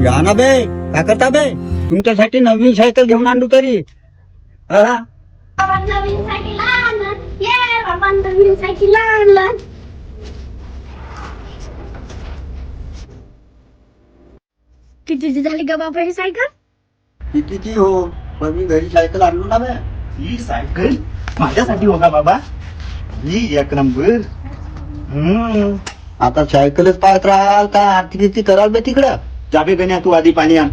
या ना बे, काय करता बे? तुमच्यासाठी नवीन सायकल घेऊन आणू तरी हा? बाबा नवीन सायकल आणलं. ये बाबा नवीन सायकल आणलं. कितीची झाली का बाबा ही सायकल? कितीची हो, पण मी घरी सायकल आणलो ना बे. ही सायकल माझ्यासाठी होता बाबा. ही एक नंबर. आता सायकलच पाहत राहाल का आरती किती कराल बे तिकडं? जाबे गण्या तू आधी पाणी आण.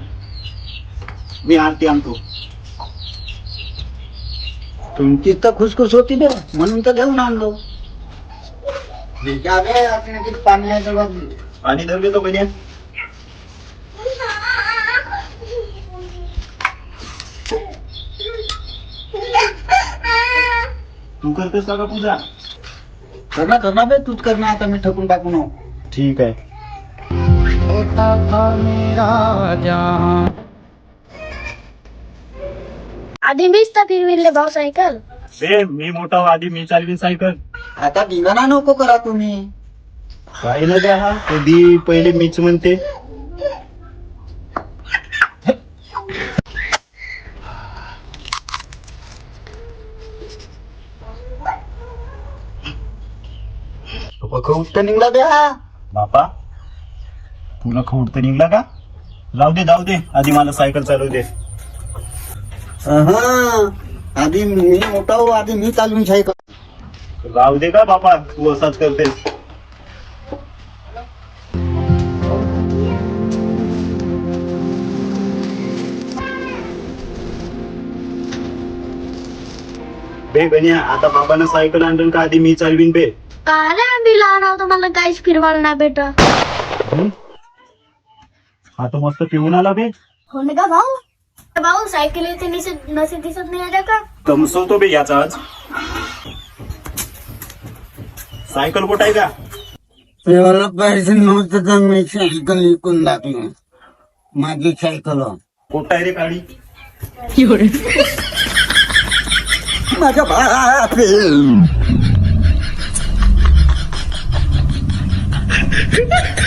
मी आरती आणतो. तुमची तर खुसखुस होती बे, म्हणून तर घेऊन आणलो. जा बे, आरतीने किती पाणी आहे तर बघ. पाणी धर देतो गण्या. तू करतोस का पूजा? करणार बे, तूच करणार. आता मी ठकून टाकू नको. ठीक आहे. आधी मीच तर फिरविले भाऊ सायकल. बे मी मोठा आधी मी चालवीन सायकल. आता धिंगाणा नको करा तुम्ही. काय ना द्या हा कधी पहिले मीच म्हणते. खऊट तर निघला बे हा. बापा तुला खोड तर निघला का? जाऊ दे आधी मला सायकल चालवू दे. आधी मी मोठा हो, आधी मी चालवून सायकल. राहू दे का बापा, तू असाच करतेस. बे गण्या, आता बाबानं सायकल आणलं का आधी मी चालवीन बे. काय रे मी लहान होतो मला काहीच फिरवायला नाही बेटा. हा तो मस्त पिऊन आला बे. हो ना का भाऊ? भाऊ सायकल इथे नसे दिसत नाही आहे का? कमसवतो बे याचा आज. सायकल कुठं आहे का? तेव्हा पैसे नव्हतं तर मी सायकल विकून टाकली. माझी सायकल कुठं आहे रे काळी? माझ्या बाप